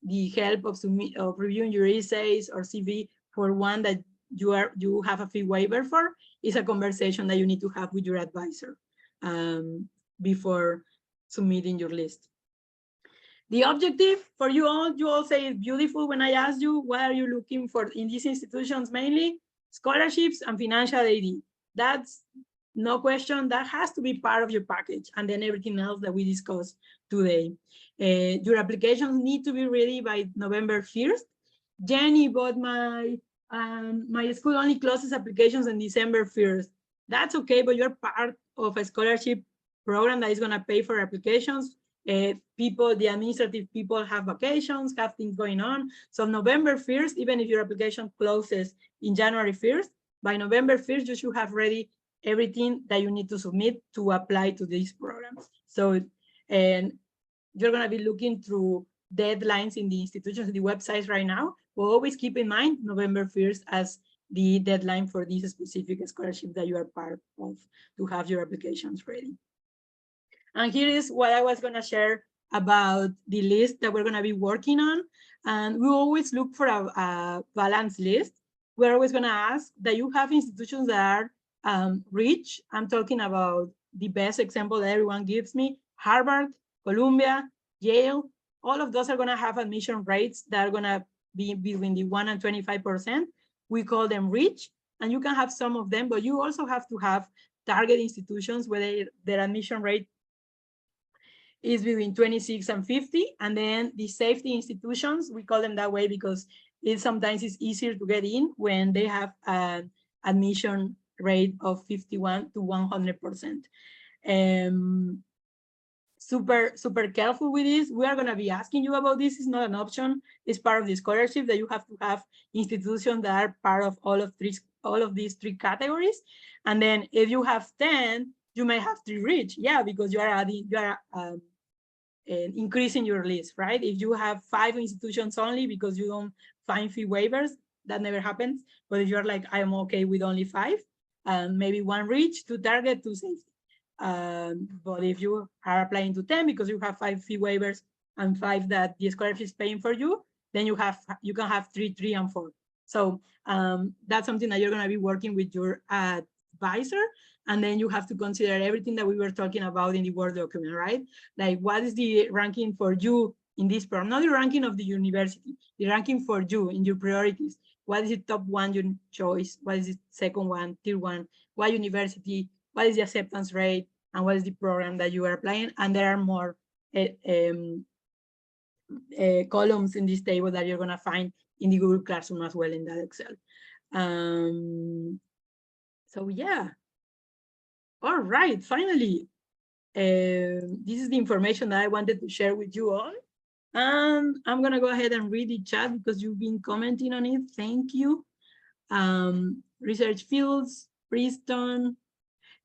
the help of reviewing your essays or CV for one that you have a fee waiver for, is a conversation that you need to have with your advisor before submitting your list. The objective for you all say it's beautiful. When I asked you, what are you looking for in these institutions? Mainly scholarships and financial aid. That's no question, that has to be part of your package, and then everything else that we discussed today. Your applications need to be ready by November 1st. Jenny, but my school only closes applications on December 1st. That's okay, but you're part of a scholarship program that is gonna pay for applications. The administrative people have vacations, have things going on. So November 1st, even if your application closes in January 1st, by November 1st, you should have ready everything that you need to submit to apply to these programs. So, and you're gonna be looking through deadlines in the institutions, the websites right now. We'll always keep in mind November 1st as the deadline for these specific scholarships that you are part of to have your applications ready. And here is what I was gonna share about the list that we're gonna be working on. And we always look for a balanced list. We're always gonna ask that you have institutions that are rich. I'm talking about the best example that everyone gives me: Harvard, Columbia, Yale. All of those are gonna have admission rates that are gonna be between the 1% and 25%. We call them rich, and you can have some of them, but you also have to have target institutions where their admission rate is between 26 and 50, and then the safety institutions, we call them that way because sometimes it's easier to get in when they have an admission rate of 51 to 100%. Super careful with this. We are gonna be asking you about this. It's not an option. It's part of the scholarship that you have to have institutions that are part of all of these three categories. And then if you have 10, you may have 3 rich. Yeah, because you are increasing your list, right? If you have 5 institutions only because you don't find fee waivers, that never happens. But if you're like, I'm okay with only 5, maybe 1 rich, 2 target, 2 safety. But if you are applying to 10 because you have 5 fee waivers and 5 that the scholarship is paying for you, then you can have 3, 3, and 4. So that's something that you're gonna be working with your advisor. And then you have to consider everything that we were talking about in the Word document, right? Like, what is the ranking for you in this program? Not the ranking of the university, the ranking for you in your priorities. What is the top 1 your choice? What is the second one, tier 1? What university? What is the acceptance rate? And what is the program that you are applying? And there are more columns in this table that you're gonna find in the Google Classroom as well in that Excel. So yeah. All right, finally, this is the information that I wanted to share with you all. And I'm gonna go ahead and read the chat because you've been commenting on it. Thank you. Research fields, Princeton.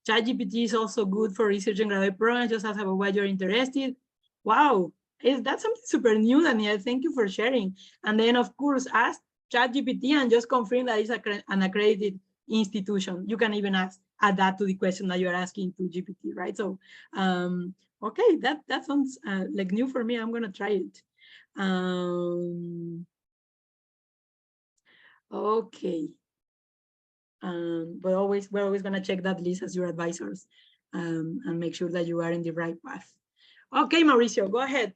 ChatGPT is also good for research and graduate programs. Just ask about what you're interested. Wow, that's something super new, Daniel. Thank you for sharing. And then of course, ask ChatGPT and just confirm that it's an accredited institution. You can even add that to the question that you're asking to GPT, right? So, okay, that sounds like new for me. I'm gonna try it. Okay. But we're always gonna check that list as your advisors and make sure that you are in the right path. Okay, Mauricio, go ahead.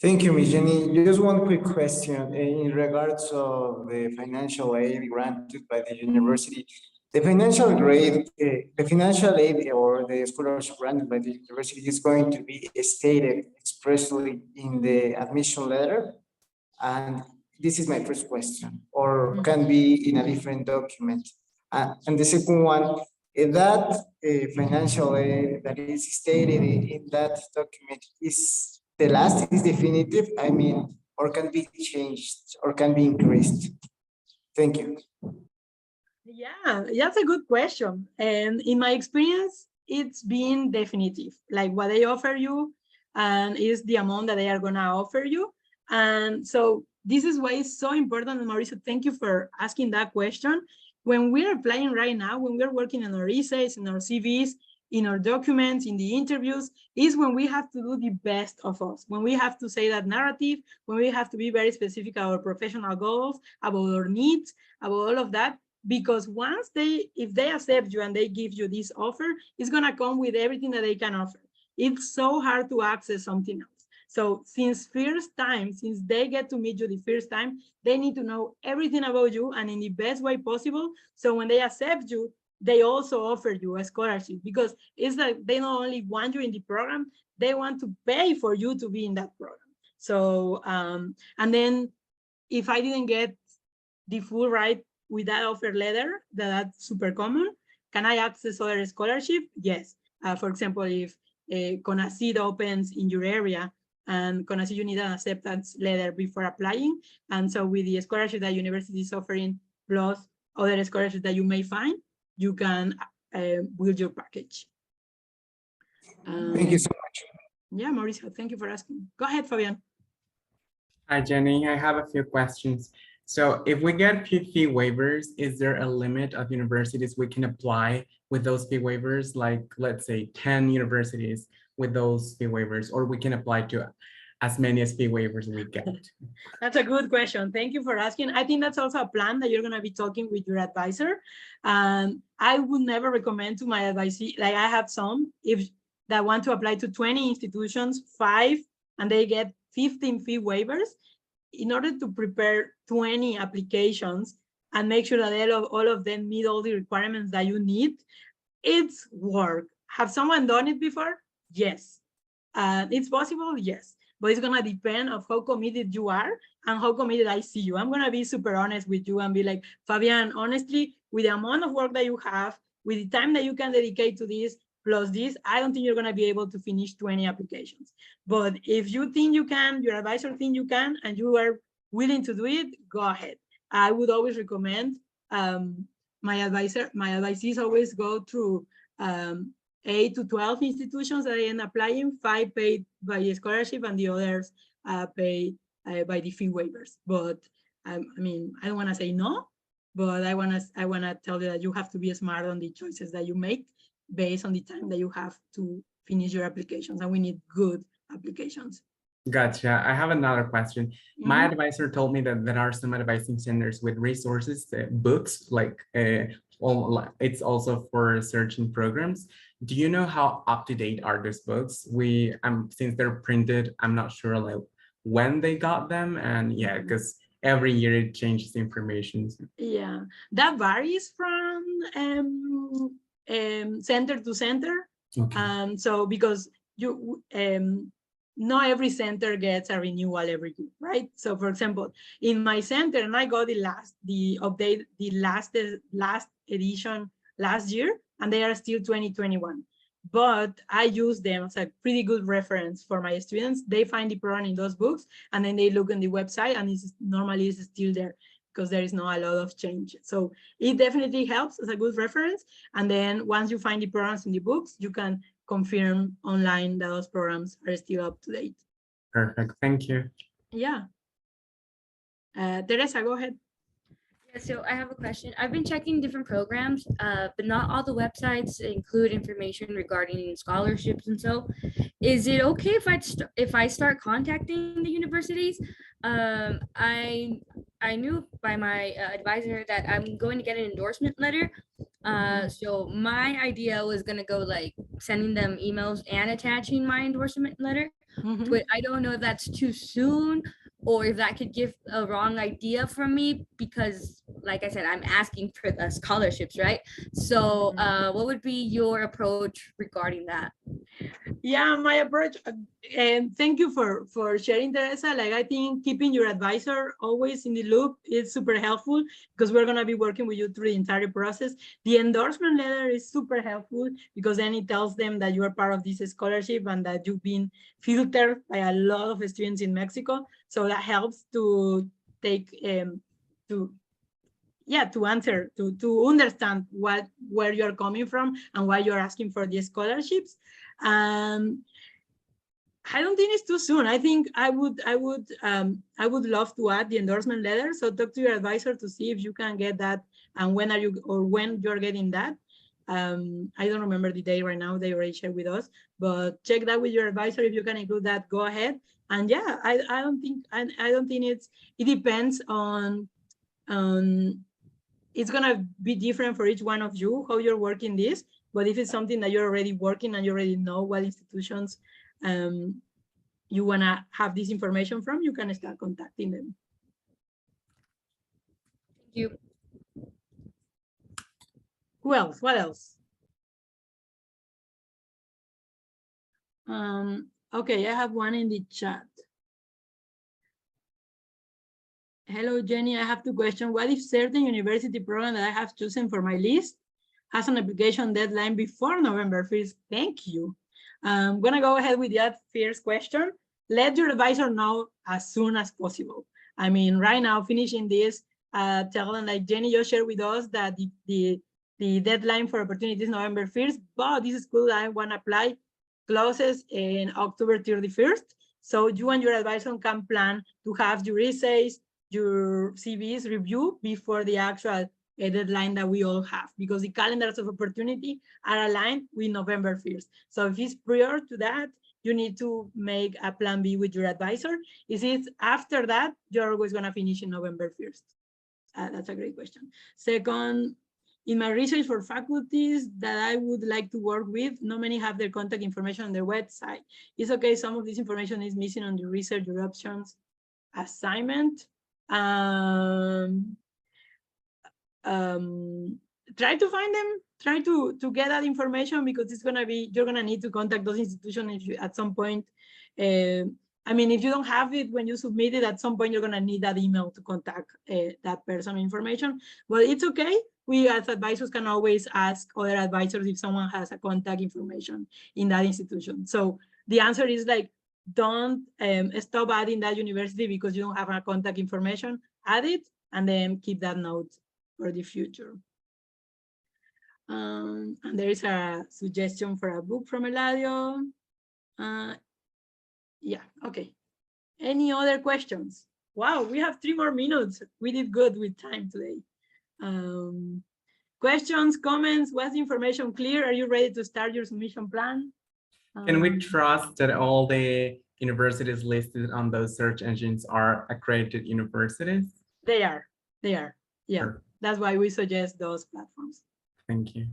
Thank you, Ms. Jenny. Just one quick question in regards of the financial aid granted by the university. The financial aid or the scholarship granted by the university is going to be stated expressly in the admission letter. And this is my first question, or can be in a different document. And the second one, is that financial aid that is stated in that document is the last is definitive, I mean, or can be changed or can be increased? Thank you. Yeah, that's a good question. And in my experience, it's been definitive. Like what they offer you and is the amount that they are gonna offer you. And so this is why it's so important, Mauricio, thank you for asking that question. When we're applying right now, when we're working on our essays and our CVs, in our documents, in the interviews, is when we have to do the best of us, when we have to say that narrative, when we have to be very specific about our professional goals, about our needs, about all of that. Because once if they accept you and they give you this offer, it's gonna come with everything that they can offer. It's so hard to access something else. So since they get to meet you the first time, they need to know everything about you and in the best way possible. So when they accept you, they also offer you a scholarship, because it's like they not only want you in the program, they want to pay for you to be in that program. So, and then if I didn't get the full ride with that offer letter, that's super common, can I access other scholarship? Yes. For example, if CONACYT opens in your area, and CONACYT, you need an acceptance letter before applying. And so with the scholarship that university is offering, plus other scholarships that you may find, you can build your package. Thank you so much. Yeah, Mauricio, thank you for asking. Go ahead, Fabian. Hi, Jenny. I have a few questions. So if we get fee waivers, is there a limit of universities we can apply with those fee waivers? Like, let's say 10 universities with those fee waivers, or we can apply to as many as fee waivers we get? That's a good question. Thank you for asking. I think that's also a plan that you're going to be talking with your advisor. I would never recommend to my advisee, like I have some that want to apply to 20 institutions, 5, and they get 15 fee waivers. In order to prepare 20 applications and make sure that all of them meet all the requirements that you need, it's work. Have someone done it before? Yes. It's possible? Yes. But it's gonna depend on how committed you are and how committed I see you. I'm gonna be super honest with you and be like, Fabian, honestly, with the amount of work that you have, with the time that you can dedicate to this, plus this, I don't think you're gonna be able to finish 20 applications. But if you think you can, your advisor think you can, and you are willing to do it, go ahead. I would always recommend, my advisees always go through 8 to 12 institutions that I end applying, 5 paid by a scholarship and the others paid by the fee waivers. But I mean, I don't want to say no, but I want to tell you that you have to be smart on the choices that you make based on the time that you have to finish your applications, and we need good applications. Gotcha. I have another question. My advisor told me that there are some advising centers with resources, books, like it's also for searching programs. Do you know how up to date are those books? Since they're printed, I'm not sure like when they got them, and yeah, because every year it changes information. Yeah, that varies from center to center. Okay. So because you not every center gets a renewal every year, right? So for example, in my center, and I got the last edition last year, and they are still 2021. But I use them as a pretty good reference for my students. They find the program in those books, and then they look on the website, and normally it's still there because there is not a lot of change. So it definitely helps as a good reference. And then once you find the programs in the books, you can confirm online that those programs are still up to date. Perfect. Thank you. Yeah. Teresa, go ahead. Yeah, so I have a question. I've been checking different programs, but not all the websites include information regarding scholarships. And so is it okay if I start contacting the universities? I knew by my advisor that I'm going to get an endorsement letter. So my idea was going to go like sending them emails and attaching my endorsement letter. But I don't know if that's too soon, or if that could give a wrong idea from me, because like I said, I'm asking for the scholarships, right? So what would be your approach regarding that? Yeah, my approach, and thank you for sharing, Teresa. Like, I think keeping your advisor always in the loop is super helpful, because we're going to be working with you through the entire process. The endorsement letter is super helpful because then it tells them that you are part of this scholarship and that you've been filtered by a lot of students in Mexico. So that helps to take to understand where you're coming from and why you're asking for the scholarships. I don't think it's too soon. I think I would love to add the endorsement letter. So talk to your advisor to see if you can get that, and when you're getting that. I don't remember the day right now, they already shared with us, but check that with your advisor. If you can include that, go ahead. And yeah, I don't think it depends on it's gonna be different for each one of you, how you're working this, but if it's something that you're already working and you already know what institutions you wanna have this information from, you can start contacting them. Thank you. Who else? What else? Okay, I have one in the chat. Hello, Jenny, I have two questions. What if certain university program that I have chosen for my list has an application deadline before November 1st? Thank you. I'm gonna go ahead with that first question. Let your advisor know as soon as possible. I mean, right now, finishing this, tell them like Jenny just shared with us that the deadline for opportunities is November 1st, but this school I want to apply closes in October 31st. So you and your advisor can plan to have your essays, your CVs review before the actual deadline that we all have, because the calendars of opportunity are aligned with November 1st. So if it's prior to that, you need to make a plan B with your advisor. If it's after that, you're always going to finish in November 1st. That's a great question. Second, in my research for faculties that I would like to work with, not many have their contact information on their website. It's okay, some of this information is missing on the research your options assignment. Try to find them, try to get that information, because it's gonna be, you're gonna need to contact those institutions if you, at some point. I mean, if you don't have it when you submit it, at some point you're gonna need that email to contact that person information. But it's okay. We as advisors can always ask other advisors if someone has a contact information in that institution. So the answer is like, don't stop adding that university because you don't have a contact information. Add it and then keep that note for the future. And there is a suggestion for a book from Eladio. Yeah, okay. Any other questions? Wow, we have 3 more minutes. We did good with time today. Questions, comments, was the information clear? Are you ready to start your submission plan? Can we trust that all the universities listed on those search engines are accredited universities? They are. Yeah. Sure. That's why we suggest those platforms. Thank you.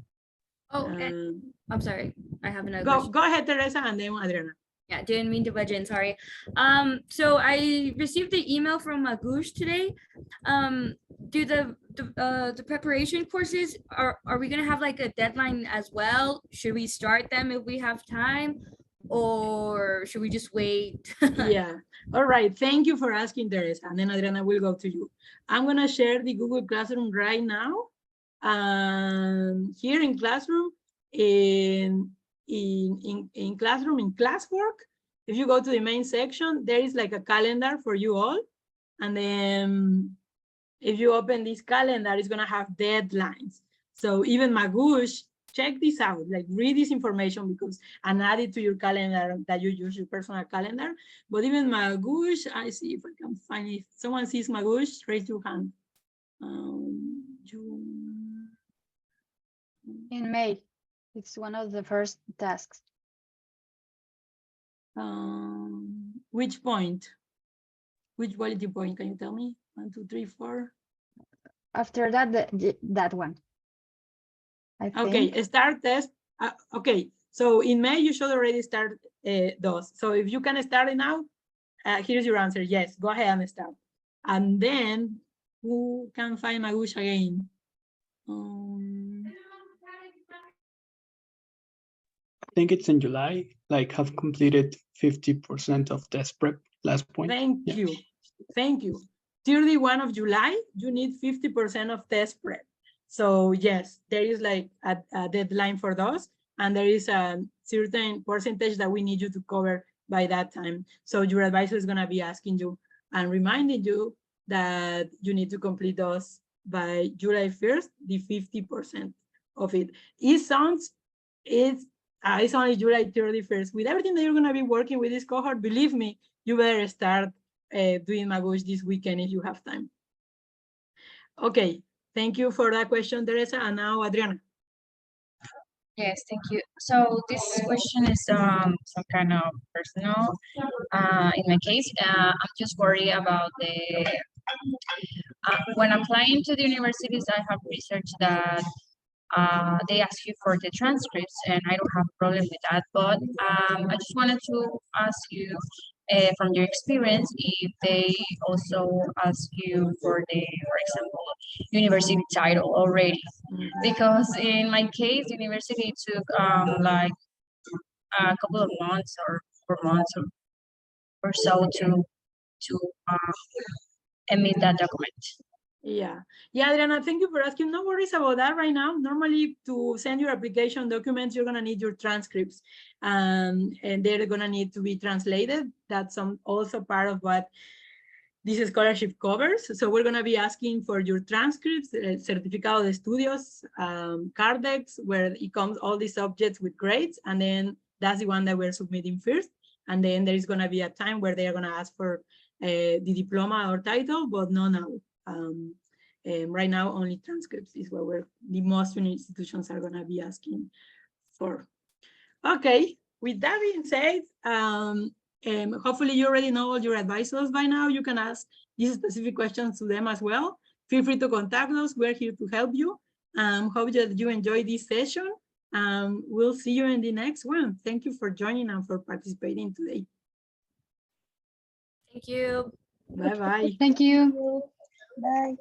Oh, and I'm sorry. I have another question. Go ahead, Teresa, and then Adriana. Yeah, didn't mean to budge in, sorry. So I received the email from Magoosh today. Do the preparation courses, are we gonna have like a deadline as well? Should we start them if we have time, or should we just wait? Yeah, all right, thank you for asking, Teresa, and then Adriana will go to you. I'm gonna share the Google Classroom right now. Here in Classroom, in Classroom, in classwork, if you go to the main section, there is like a calendar for you all. And then if you open this calendar, it's gonna have deadlines. So even Magoosh, check this out, like read this information because and add it to your calendar that you use, your personal calendar. But even Magoosh, I see if I can find it. Someone sees Magoosh, raise your hand. In May, it's one of the first tasks. Which point? Which quality point? Can you tell me? 1, 2, 3, 4. After that, that one. I think. Okay, start test. Okay, so in May you should already start those. So if you can start it now, here's your answer. Yes, go ahead and start. And then who can find Magoosh again? I think it's in July, like have completed 50% of test prep last point. Thank you. Thank you. 31 of July, you need 50% of test prep. So yes, there is like a deadline for those, and there is a certain percentage that we need you to cover by that time. So your advisor is gonna be asking you and reminding you that you need to complete those by July 1st, the 50% of it. It sounds, it's only July 31st. With everything that you're gonna be working with this cohort, believe me, you better start doing Magoosh this weekend if you have time. Okay, thank you for that question, Teresa. And now Adriana. Yes, thank you. So this question is some kind of personal. In my case, I'm just worried about the when applying to the universities. I have researched that they ask you for the transcripts, and I don't have a problem with that. But I just wanted to ask you, from your experience, if they also ask you for the, for example, university title already. Because in my case, university took like a couple of months or 4 months or so to emit that document. Yeah, Adriana, thank you for asking. No worries about that right now. Normally, to send your application documents, you're gonna need your transcripts, and they're gonna need to be translated. That's also part of what this scholarship covers. So we're gonna be asking for your transcripts, Certificado de Estudios, Cardex, where it comes all the subjects with grades, and then that's the one that we're submitting first. And then there is gonna be a time where they are gonna ask for the diploma or title, but no now. Right now, only transcripts is what the most institutions are gonna be asking for. Okay, with that being said, hopefully you already know all your advisors by now. You can ask these specific questions to them as well. Feel free to contact us. We're here to help you. Hope that you enjoyed this session. We'll see you in the next one. Thank you for joining and for participating today. Thank you. Bye-bye. Thank you. Bye.